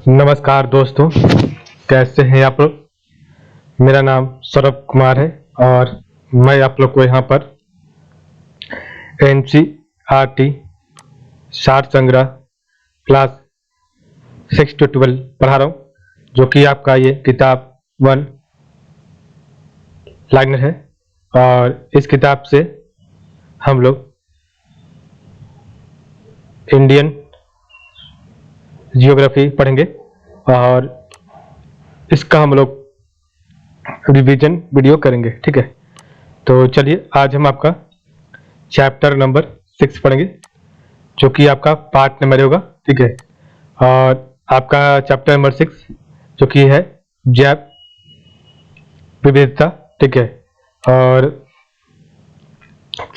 नमस्कार दोस्तों, कैसे हैं आप लोग। मेरा नाम सौरभ कुमार है और मैं आप लोग को यहाँ पर NCERT सार संग्रह क्लास 6 to 12 पढ़ा रहा हूँ, जो कि आपका ये किताब 1 लाइनर है। और इस किताब से हम लोग इंडियन जियोग्राफी पढ़ेंगे और इसका हम लोग रिवीजन वीडियो करेंगे। ठीक है, तो चलिए आज हम आपका चैप्टर नंबर 6 पढ़ेंगे, जो कि आपका पार्ट नंबर होगा। ठीक है, और आपका चैप्टर नंबर 6 जो कि है जैव विविधता। ठीक है, और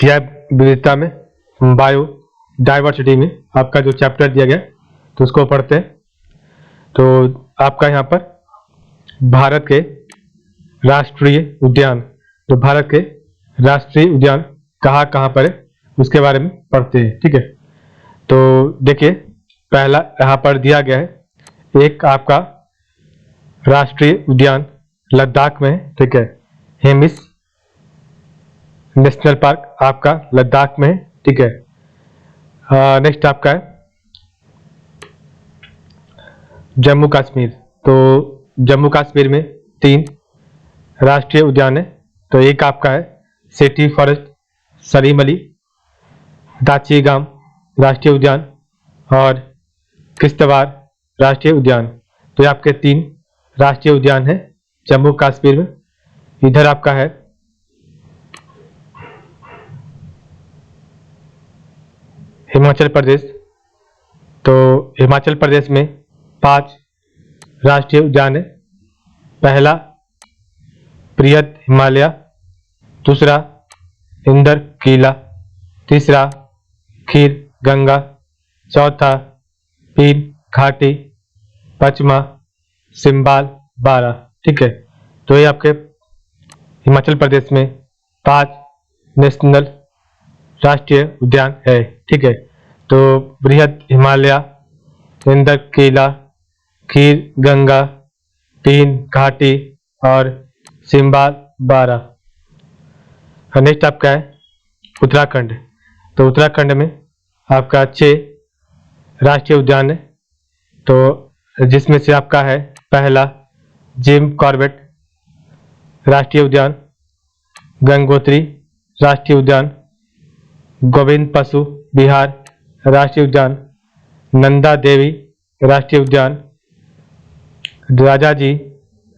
जैव विविधता में बायो डाइवर्सिटी में आपका जो चैप्टर दिया गया तो उसको पढ़ते हैं। तो आपका यहाँ पर भारत के राष्ट्रीय उद्यान, तो भारत के राष्ट्रीय उद्यान कहाँ कहाँ पर है उसके बारे में पढ़ते हैं। ठीक है, तो देखिए पहला यहाँ पर दिया गया है, एक आपका राष्ट्रीय उद्यान लद्दाख में है। ठीक है, हेमिस नेशनल पार्क आपका लद्दाख में है। ठीक है, नेक्स्ट आपका है जम्मू कश्मीर। तो जम्मू कश्मीर में 3 राष्ट्रीय उद्यान है। तो एक आपका है सिटी फॉरेस्ट सरीमली दाचीगाम राष्ट्रीय उद्यान और किश्तवाड़ राष्ट्रीय उद्यान। तो ये आपके 3 राष्ट्रीय उद्यान है जम्मू कश्मीर में। इधर आपका है हिमाचल प्रदेश। तो हिमाचल प्रदेश में 5 राष्ट्रीय उद्यान है। पहला बृहद हिमालय, दूसरा इंदर किला, तीसरा खीर गंगा, चौथा पीन घाटी, पांचवा सिम्बाल बारा। ठीक है, तो ये आपके हिमाचल प्रदेश में 5 नेशनल राष्ट्रीय उद्यान है। ठीक है, तो बृहद हिमालय, इंदर किला, खीर गंगा, पीन घाटी और सिम्बाल बारा। नेक्स्ट आपका है उत्तराखंड। तो उत्तराखंड में आपका 6 राष्ट्रीय उद्यान है। तो जिसमें से आपका है पहला जिम कॉर्बेट राष्ट्रीय उद्यान, गंगोत्री राष्ट्रीय उद्यान, गोविंद पशु विहार राष्ट्रीय उद्यान, नंदा देवी राष्ट्रीय उद्यान, राजाजी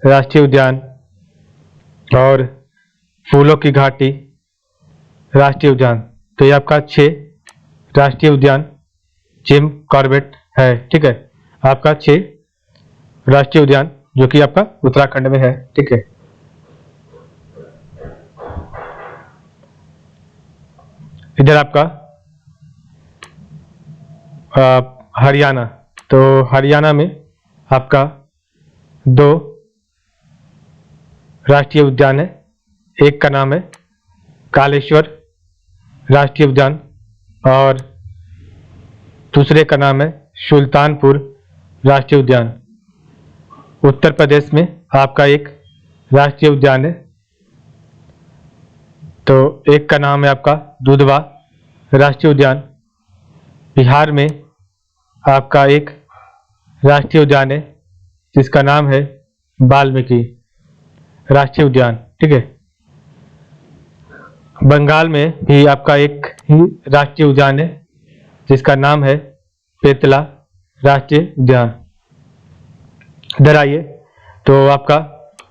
राष्ट्रीय उद्यान और फूलों की घाटी राष्ट्रीय उद्यान। तो ये आपका 6 राष्ट्रीय उद्यान जिम कॉर्बेट है। ठीक है, आपका 6 राष्ट्रीय उद्यान जो कि आपका उत्तराखंड में है। ठीक है, इधर आपका हरियाणा। तो हरियाणा में आपका 2 राष्ट्रीय उद्यान है। एक का नाम है कालेश्वर राष्ट्रीय उद्यान और दूसरे का नाम है सुल्तानपुर राष्ट्रीय उद्यान। उत्तर प्रदेश में आपका एक राष्ट्रीय उद्यान है। तो एक का नाम है आपका दुधवा राष्ट्रीय उद्यान। बिहार में आपका एक राष्ट्रीय उद्यान है जिसका नाम है वाल्मीकि राष्ट्रीय उद्यान। ठीक है, बंगाल में भी आपका एक ही राष्ट्रीय उद्यान है जिसका नाम है पेतला राष्ट्रीय उद्यान। इधर आइए, तो आपका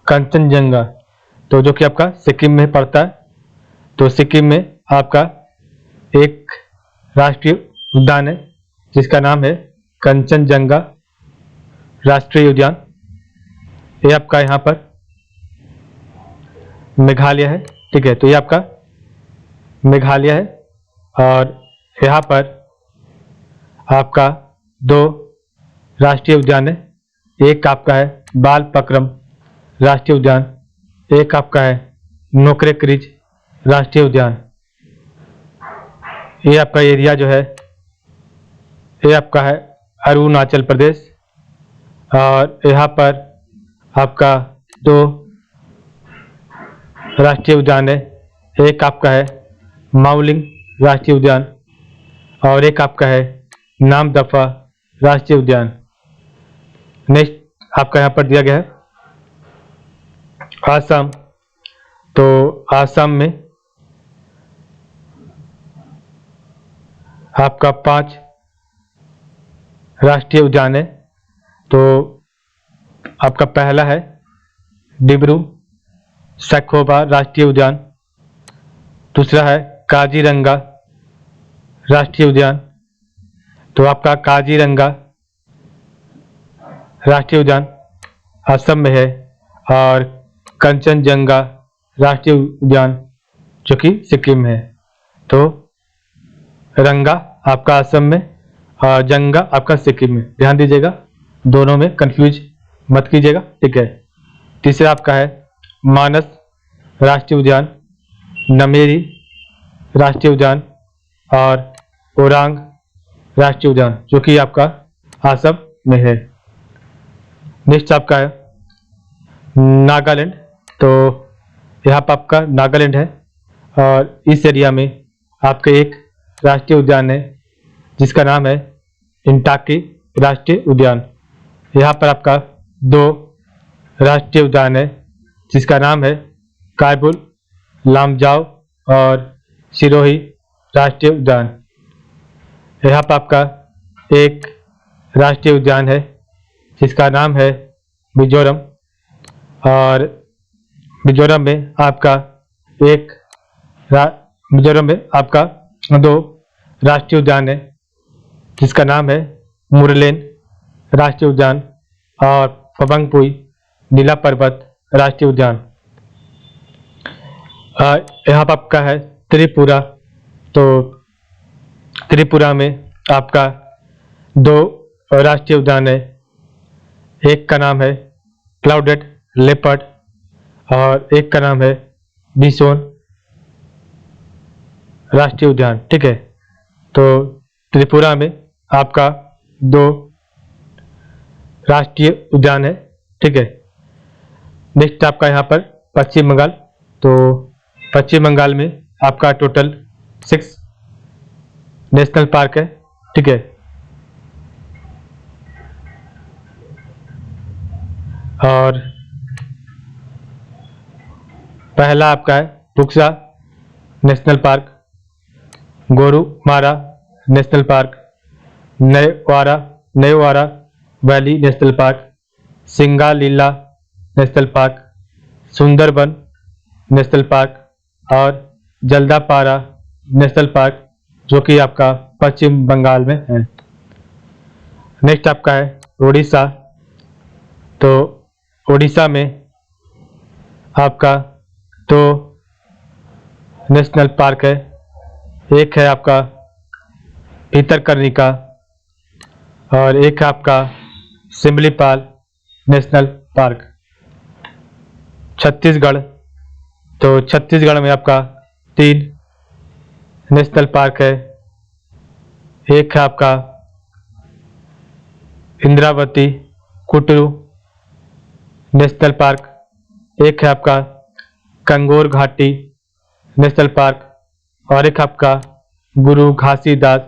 कंचनजंगा, तो जो कि आपका सिक्किम में पड़ता है। तो सिक्किम में आपका एक राष्ट्रीय उद्यान है जिसका नाम है कंचनजंगा राष्ट्रीय उद्यान। ये आपका यहाँ पर मेघालय है। ठीक है, तो ये आपका मेघालय है और यहाँ पर आपका 2 राष्ट्रीय उद्यान है। एक आपका है बालपक्रम राष्ट्रीय उद्यान, एक आपका है नोकरेक रिज राष्ट्रीय उद्यान। ये आपका एरिया जो है ये आपका है अरुणाचल प्रदेश और यहाँ पर आपका 2 राष्ट्रीय उद्यान है। एक आपका है माउलिंग राष्ट्रीय उद्यान और एक आपका है नामदफा राष्ट्रीय उद्यान। नेक्स्ट आपका यहाँ पर दिया गया है आसाम। तो आसाम में आपका 5 राष्ट्रीय उद्यान है। तो आपका पहला है डिब्रू सैखोवा राष्ट्रीय उद्यान, दूसरा है काजीरंगा राष्ट्रीय उद्यान। तो आपका काजीरंगा राष्ट्रीय उद्यान असम में है और कंचनजंगा राष्ट्रीय उद्यान जो कि सिक्किम में है। तो रंगा आपका असम में और जंगा आपका सिक्किम में, ध्यान दीजिएगा, दोनों में कंफ्यूज मत कीजिएगा, ठीक है। तीसरा आपका है मानस राष्ट्रीय उद्यान, नमेरी राष्ट्रीय उद्यान और ओरांग राष्ट्रीय उद्यान जो कि आपका असम में है। नेक्स्ट आपका है नागालैंड। तो यहाँ पर आपका नागालैंड है और इस एरिया में आपके एक राष्ट्रीय उद्यान है जिसका नाम है इंटाकी राष्ट्रीय उद्यान। यहाँ पर आपका 2 राष्ट्रीय उद्यान है जिसका नाम है कायबुल लामजाओ और सिरोही राष्ट्रीय उद्यान। यहाँ पर आपका एक राष्ट्रीय उद्यान है जिसका नाम है मिजोरम और मिजोरम में आपका मिजोरम में आपका 2 राष्ट्रीय उद्यान है जिसका नाम है मुरलेन राष्ट्रीय उद्यान और पबंगपुई नीला पर्वत राष्ट्रीय उद्यान। यहाँ पर आपका है त्रिपुरा। तो त्रिपुरा में आपका 2 राष्ट्रीय उद्यान है, एक का नाम है क्लाउडेड लेपर्ड और एक का नाम है बिसोन राष्ट्रीय उद्यान, ठीक है। तो त्रिपुरा में आपका 2 राष्ट्रीय उद्यान है, ठीक है। नेक्स्ट आपका यहाँ पर पश्चिम बंगाल। तो पश्चिम बंगाल में आपका टोटल 6 नेशनल पार्क है, ठीक है। और पहला आपका है Buxa national park, Gorumara national park, Neora valley national park, Singalila national park, Sundarban national park और जल्दापारा नेशनल पार्क जो कि आपका पश्चिम बंगाल में है। नेक्स्ट आपका है उड़ीसा। तो उड़ीसा में आपका 2 नेशनल पार्क है, एक है आपका भितरकनिका और एक है आपका सिमलीपाल नेशनल पार्क। छत्तीसगढ़। तो छत्तीसगढ़ में आपका 3 नेशनल पार्क है, एक है आपका इंद्रावती कुटरू नेशनल पार्क, एक है आपका कंगोर घाटी नेशनल पार्क और एक आपका गुरु Ghasidas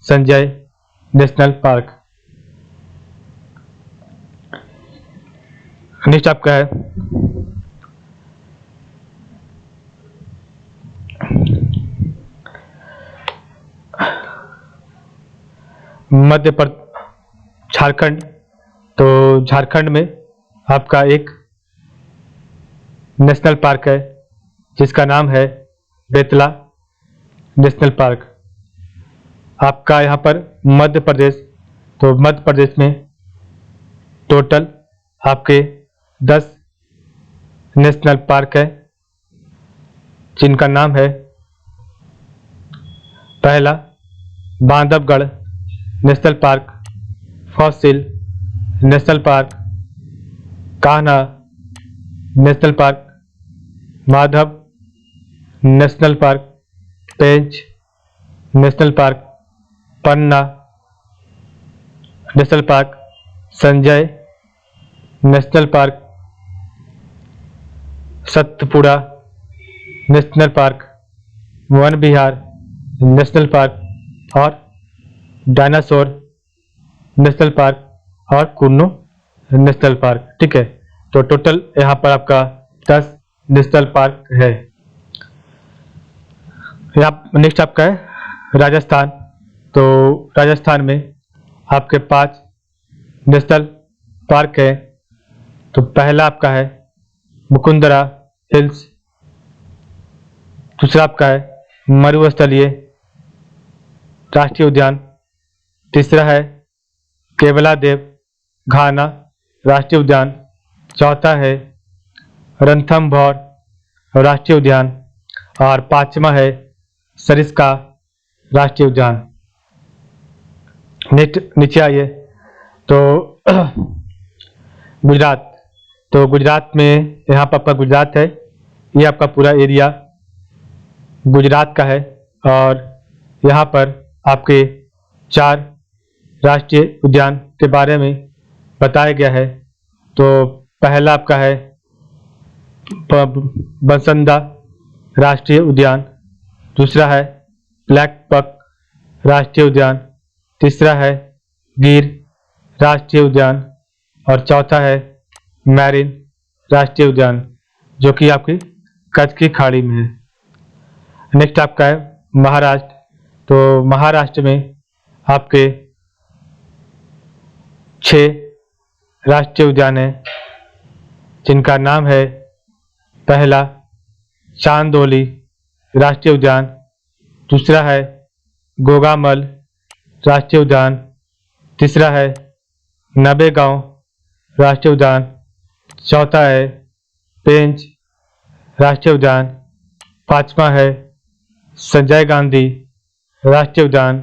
Sanjay national park. Next आपका है मध्य प्रदेश झारखंड। तो झारखंड में आपका एक नेशनल पार्क है जिसका नाम है बेतला नेशनल पार्क। आपका यहाँ पर मध्य प्रदेश। तो मध्य प्रदेश में टोटल आपके 10 नेशनल पार्क है जिनका नाम है पहला Bandhavgarh national park, fossil national park, Kanha national park, Madhav national park, Pench national park, Panna national park, Sanjay national park, Satpura national park, Van Vihar national park और डायनासोर नेशनल पार्क और कुन्नू नेशनल पार्क। ठीक है, तो टोटल यहाँ पर आपका 10 नेशनल पार्क है। यहाँ नेक्स्ट आपका है राजस्थान। तो राजस्थान में आपके 5 नेशनल पार्क है। तो पहला आपका है मुकुंदरा हिल्स, दूसरा आपका है मरुस्थलीय राष्ट्रीय उद्यान, तीसरा है केवलादेव घाना राष्ट्रीय उद्यान, चौथा है रणथंभौर राष्ट्रीय उद्यान और पांचवा है सरिस्का राष्ट्रीय उद्यान। नेक्स्ट नीचे आइए तो गुजरात। तो गुजरात में यहाँ पर आपका गुजरात है, ये आपका पूरा एरिया गुजरात का है और यहाँ पर आपके 4 राष्ट्रीय उद्यान के बारे में बताया गया है। तो पहला आपका है बसंदा राष्ट्रीय उद्यान, दूसरा है ब्लैक बक राष्ट्रीय उद्यान, तीसरा है गिर राष्ट्रीय उद्यान और चौथा है मैरिन राष्ट्रीय उद्यान जो कि आपकी कच्छ की खाड़ी में है। नेक्स्ट आपका है महाराष्ट्र। तो महाराष्ट्र में आपके 6 राष्ट्रीय उद्यान है जिनका नाम है पहला चांदोली राष्ट्रीय उद्यान, दूसरा है गोगामल राष्ट्रीय उद्यान, तीसरा है नवेगांव राष्ट्रीय उद्यान, चौथा है पेंच राष्ट्रीय उद्यान, पांचवा है संजय गांधी राष्ट्रीय उद्यान,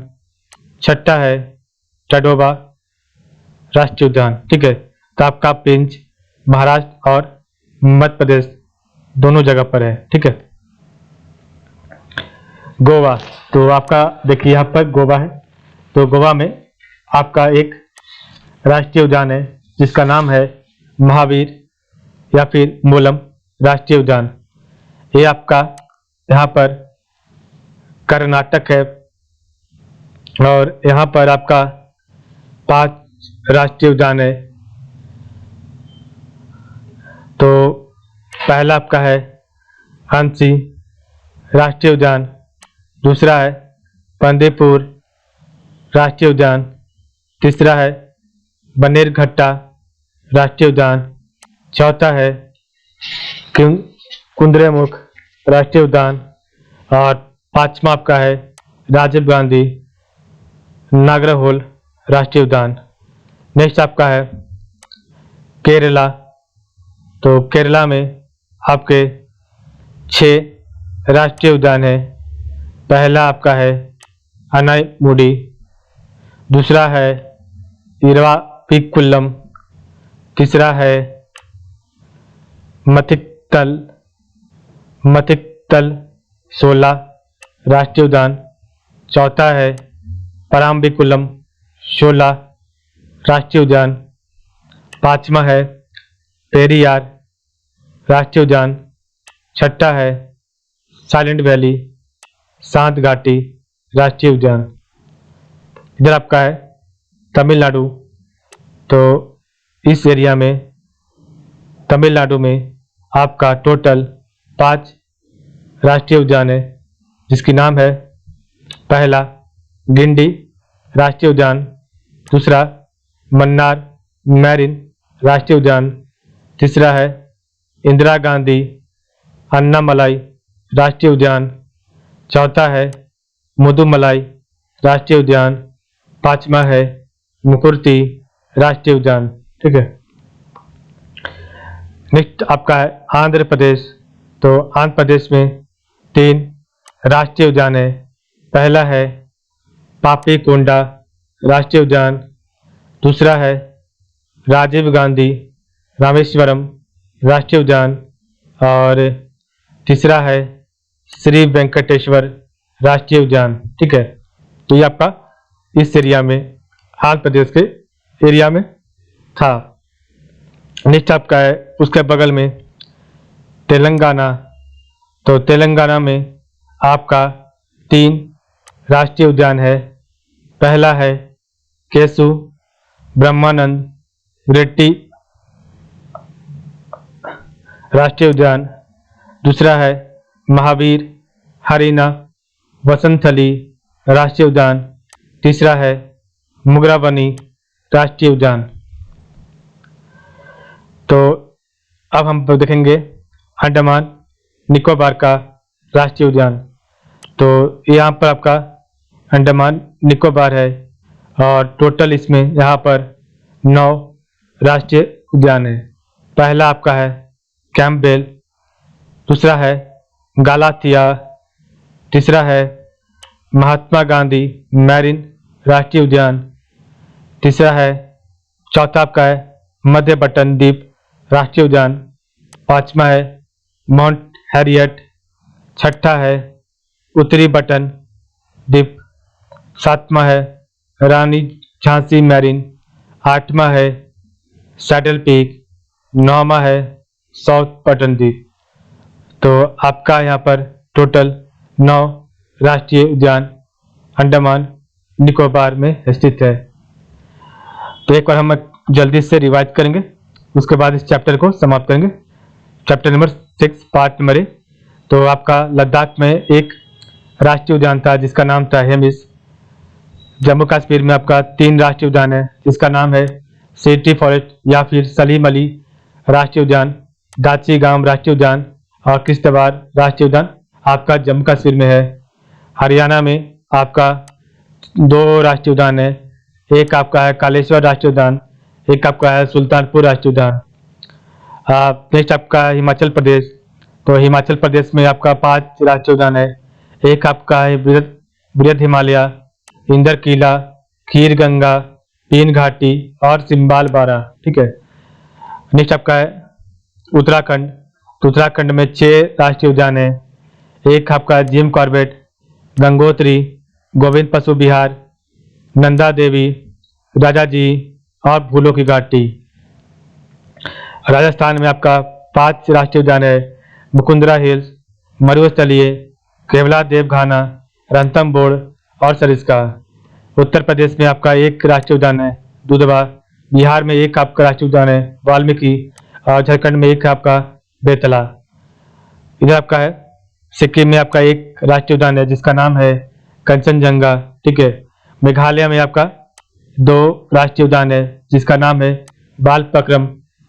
छठा है टडोबा राष्ट्रीय उद्यान। ठीक है, तो आपका पेंच महाराष्ट्र और मध्य प्रदेश दोनों जगह पर है। ठीक है, गोवा। तो आपका देखिए यहाँ पर गोवा है। तो गोवा में आपका एक राष्ट्रीय उद्यान है जिसका नाम है महावीर या फिर मोलम राष्ट्रीय उद्यान। ये आपका यहाँ पर कर्नाटक है और यहाँ पर आपका 5 राष्ट्रीय उद्यान है। तो पहला आपका है हंसी राष्ट्रीय उद्यान, दूसरा है बंदीपुर राष्ट्रीय उद्यान, तीसरा है बनेरघट्टा राष्ट्रीय उद्यान, चौथा है कुद्रेमुख राष्ट्रीय उद्यान और पांचवा आपका है राजीव गांधी नागरहोल राष्ट्रीय उद्यान। नेक्स्ट आपका है केरला। तो केरला में आपके 6 राष्ट्रीय उद्यान है। पहला आपका है अनाईमुडी, दूसरा है इरवापिकुलम, तीसरा है मथिक्तल शोला राष्ट्रीय उद्यान, चौथा है पराम्बिकुलम शोला राष्ट्रीय उद्यान, पांचवा है पेरियार राष्ट्रीय उद्यान, छठा है साइलेंट वैली शांत घाटी राष्ट्रीय उद्यान। इधर आपका है तमिलनाडु। तो इस एरिया में तमिलनाडु में आपका टोटल 5 राष्ट्रीय उद्यान है जिसकी नाम है पहला गिंडी राष्ट्रीय उद्यान, दूसरा मन्नार मैरिन राष्ट्रीय उद्यान, तीसरा है इंदिरा गांधी अन्नामलाई राष्ट्रीय उद्यान, चौथा है मुदुमलाई राष्ट्रीय उद्यान, पांचवा है मुकुर्ती राष्ट्रीय उद्यान। ठीक है, नेक्स्ट आपका है आंध्र प्रदेश। तो आंध्र प्रदेश में 3 राष्ट्रीय उद्यान है। पहला है पापीकोंडा राष्ट्रीय उद्यान, दूसरा है राजीव गांधी रामेश्वरम राष्ट्रीय उद्यान और तीसरा है श्री वेंकटेश्वर राष्ट्रीय उद्यान। ठीक है, तो ये आपका इस एरिया में आंध्र प्रदेश के एरिया में था। नेक्स्ट आपका है उसके बगल में तेलंगाना। तो तेलंगाना में आपका 3 राष्ट्रीय उद्यान है। पहला है केसु ब्रह्मानंद रेड्डी राष्ट्रीय उद्यान। दूसरा है महावीर हरीना वसंथली राष्ट्रीय उद्यान। तीसरा है मुगराबनी राष्ट्रीय उद्यान। तो अब हम देखेंगे अंडमान निकोबार का राष्ट्रीय उद्यान। तो यहाँ पर आपका अंडमान निकोबार है और टोटल इसमें यहाँ पर 9 राष्ट्रीय उद्यान है। पहला आपका है कैंपबेल, दूसरा है गालाथिया, तीसरा है महात्मा गांधी मैरीन राष्ट्रीय उद्यान, तीसरा है चौथा आपका है मध्य बटन द्वीप राष्ट्रीय उद्यान, पांचवा है माउंट हैरियट, छठा है उत्तरी बटन द्वीप, सातवां है रानी झांसी मैरीन, आठवां है सैडल पीक, नौवां है साउथ बटन द्वीप। तो आपका यहाँ पर टोटल 9 राष्ट्रीय उद्यान अंडमान निकोबार में स्थित है। तो एक बार हम जल्दी से रिवाइज करेंगे, उसके बाद इस चैप्टर को समाप्त करेंगे। Chapter number 6 part number 1। तो आपका लद्दाख में एक राष्ट्रीय उद्यान था जिसका नाम था हेमिस। जम्मू कश्मीर में आपका 3 राष्ट्रीय उद्यान है जिसका नाम है सिटी फॉरेस्ट या फिर सलीम अली राष्ट्रीय उद्यान, दाची गांव राष्ट्रीय उद्यान और किश्तवाड़ राष्ट्रीय उद्यान आपका जम्मू कश्मीर में है। हरियाणा में आपका 2 राष्ट्रीय उद्यान है, एक आपका है कालेश्वर राष्ट्रीय उद्यान, एक आपका है सुल्तानपुर राष्ट्रीय उद्यान। नेक्स्ट आपका है हिमाचल प्रदेश। तो हिमाचल प्रदेश में आपका 5 राष्ट्रीय उद्यान है, एक आपका है बृहद हिमालय, इंदर किला, खीर गंगा, तीन घाटी और सिम्बाल बारा। ठीक है। नेक्स्ट आपका है उत्तराखंड। तो उत्तराखंड में 6 राष्ट्रीय उद्यान है, एक आपका जिम कॉर्बेट, गंगोत्री, गोविंद पशु विहार, नंदा देवी, राजा जी और फूलों की घाटी। राजस्थान में आपका 5 राष्ट्रीय उद्यान है, मुकुंदरा हिल्स, मरुस्थलीय, केवला देवघाना, रणथंभौर और सरिस्का। उत्तर प्रदेश में आपका 1 राष्ट्रीय उद्यान है, दुधवा। बिहार में 1 आपका राष्ट्रीय उद्यान है, वाल्मीकि। और झारखंड में 1 आपका बेतला। इधर आपका है सिक्किम में आपका 1 राष्ट्रीय उद्यान है जिसका नाम है कंचनजंगा। ठीक है। मेघालय में आपका 2 राष्ट्रीय उद्यान है जिसका नाम है बालपक्रम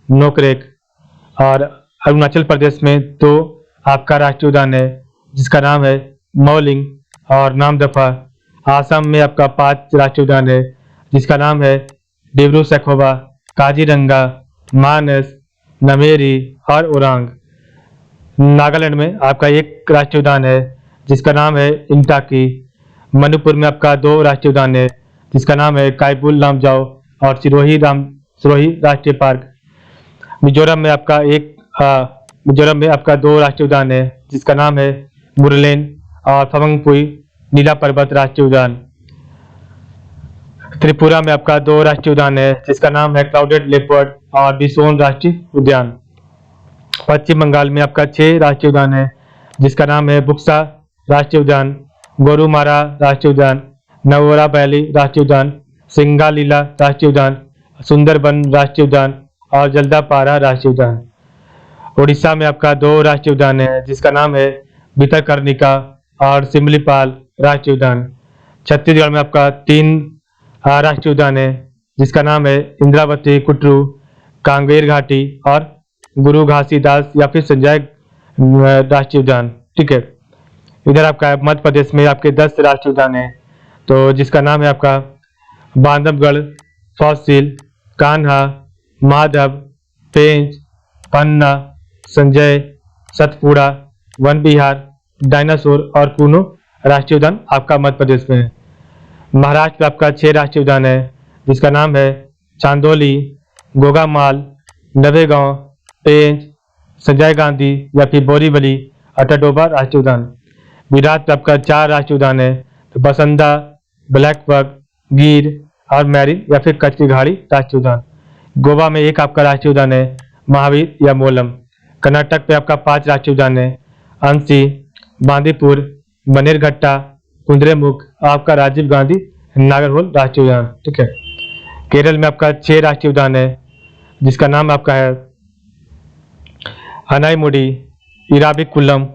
नोकरेक। और अरुणाचल प्रदेश में 2 आपका राष्ट्रीय उद्यान है जिसका नाम है मौलिंग और नामदफा। आसाम में आपका 5 राष्ट्रीय उद्यान है जिसका नाम है डिब्रू सैखोवा, काजीरंगा, मानस, नमेरी और ओरांग। नागालैंड में आपका 1 राष्ट्रीय उद्यान है जिसका नाम है इंटाकी। मणिपुर में आपका 2 राष्ट्रीय उद्यान है जिसका नाम है कायबुल लामजाओ और सिरोही राष्ट्रीय पार्क। मिजोरम में आपका 2 राष्ट्रीय उद्यान है जिसका नाम है मुरलेन और फमंगपुई नीला पर्वत राष्ट्रीय उद्यान। त्रिपुरा में आपका 2 राष्ट्रीय उद्यान है जिसका नाम है क्लाउडेड लेपर्ड और बिसोन राष्ट्रीय उद्यान। पश्चिम बंगाल में आपका 6 राष्ट्रीय उद्यान है जिसका नाम है बुक्सा राष्ट्रीय उद्यान, गोरुमारा राष्ट्रीय उद्यान, नवोरा वैली राष्ट्रीय उद्यान, सिंगालीला राष्ट्रीय उद्यान, सुंदरबन राष्ट्रीय उद्यान और जल्दापारा राष्ट्रीय उद्यान। उड़ीसा में आपका 2 राष्ट्रीय उद्यान है जिसका नाम है भितरकनिका और सिमलीपाल राष्ट्रीय उद्यान। छत्तीसगढ़ में आपका 3 राष्ट्रीय उद्यान है जिसका नाम है इंद्रावती, कुटरू, कांगेर घाटी और गुरु घासीदास या फिर संजय राष्ट्रीय उद्यान। ठीक है। इधर आपका मध्य प्रदेश में आपके 10 राष्ट्रीय उद्यान है, तो जिसका नाम है आपका बांधवगढ़, फॉसिल, कान्हा, माधव, पेंच, पन्ना, संजय, सतपुड़ा, वन विहार, डायनासोर और कूनो राष्ट्रीय उद्यान आपका मध्य प्रदेश में है। महाराष्ट्र में आपका 6 राष्ट्रीय उद्यान है जिसका नाम है चांदोली, गोगामाल, नवेगांव, पेंच, संजय गांधी या फिर बोरीवली, अटाडोबा राष्ट्रीय उद्यान। गुजरात में आपका 4 राष्ट्रीय उद्यान है, तो बसंदा, ब्लैकबक, गिर और मैरिन या फिर कच्ची घाड़ी राष्ट्रीय उद्यान। गोवा में 1 आपका राष्ट्रीय उद्यान है महावीर या मोलम। कर्नाटक पे आपका 5 राष्ट्रीय उद्यान है, अंशी, बांदीपुर, बनेरघट्टा, कुद्रेमुख, आपका राजीव गांधी नागरहोल राष्ट्रीय उद्यान। ठीक है। केरल में आपका 6 राष्ट्रीय उद्यान है, जिसका नाम आपका है अनाईमुडी, इराविकुलम,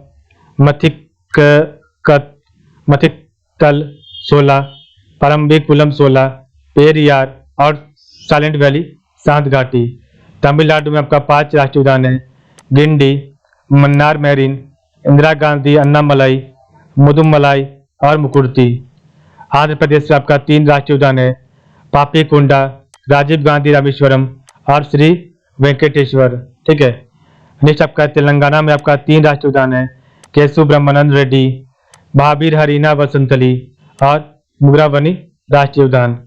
मथिक्कल 16, परम्बिकुलम 16, पेरियार और साइलेंट वैली शांत घाटी। तमिलनाडु में आपका 5 राष्ट्रीय उद्यान है, गिंडी, मन्नार मैरीन, इंदिरा गांधी अन्नामलाई, मुदुमलाई और मुकुर्ती। आंध्र प्रदेश में आपका 3 राष्ट्रीय उद्यान है, पापीकुंडा, राजीव गांधी रामेश्वरम और श्री वेंकटेश्वर। ठीक है। नेक्स्ट आपका तेलंगाना में आपका 3 राष्ट्रीय उद्यान है, केसु ब्रह्मानंद रेड्डी, महावीर हरीना वसंतली और मुगरावनी राष्ट्रीय उद्यान।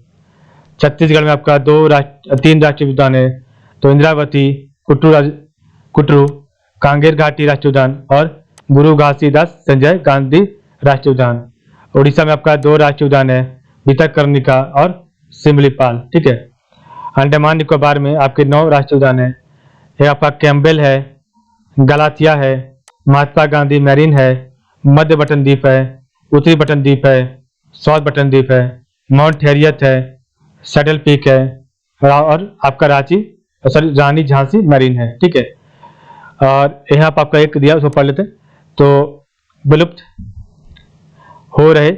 छत्तीसगढ़ में आपका 3 राष्ट्रीय उद्यान है, तो इंद्रावती, कुटरू, कांगेर घाटी राष्ट्रीय उद्यान और गुरु घासीदास संजय गांधी राष्ट्रीय उद्यान। उड़ीसा में आपका 2 राष्ट्रीय उद्यान है, भितरकनिका और सिमलीपाल। ठीक है। अंडमान निकोबार में आपके 9 राष्ट्रीय उद्यान है, ये आपका कैम्बेल है, गलाथिया है, महात्मा गांधी मैरीन है, मध्य बटन द्वीप है, उत्तरी बटन द्वीप है, साउथ बटन द्वीप है, माउंट हैरियत है, सैडल पीक है और आपका रानी झांसी मैरीन है। ठीक है। और यहाँ पर आपका एक दिया, उसको पढ़ लेते हैं। तो विलुप्त हो रहे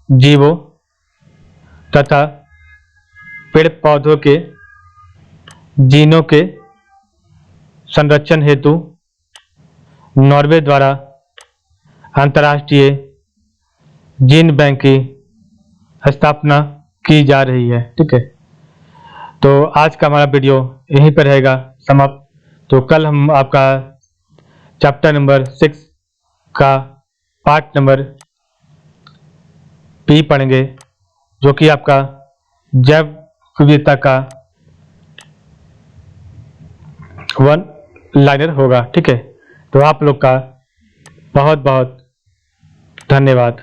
जीवों तथा पेड़ पौधों के जीनों के संरक्षण हेतु नॉर्वे द्वारा अंतर्राष्ट्रीय जीन बैंक की स्थापना की जा रही है। ठीक है। तो आज का हमारा वीडियो यहीं पर रहेगा समाप्त। तो कल हम आपका चैप्टर नंबर 6 का पार्ट नंबर P पढ़ेंगे, जो कि आपका जैव विविधता का 1 लाइनर होगा। ठीक है। तो आप लोग का बहुत बहुत धन्यवाद।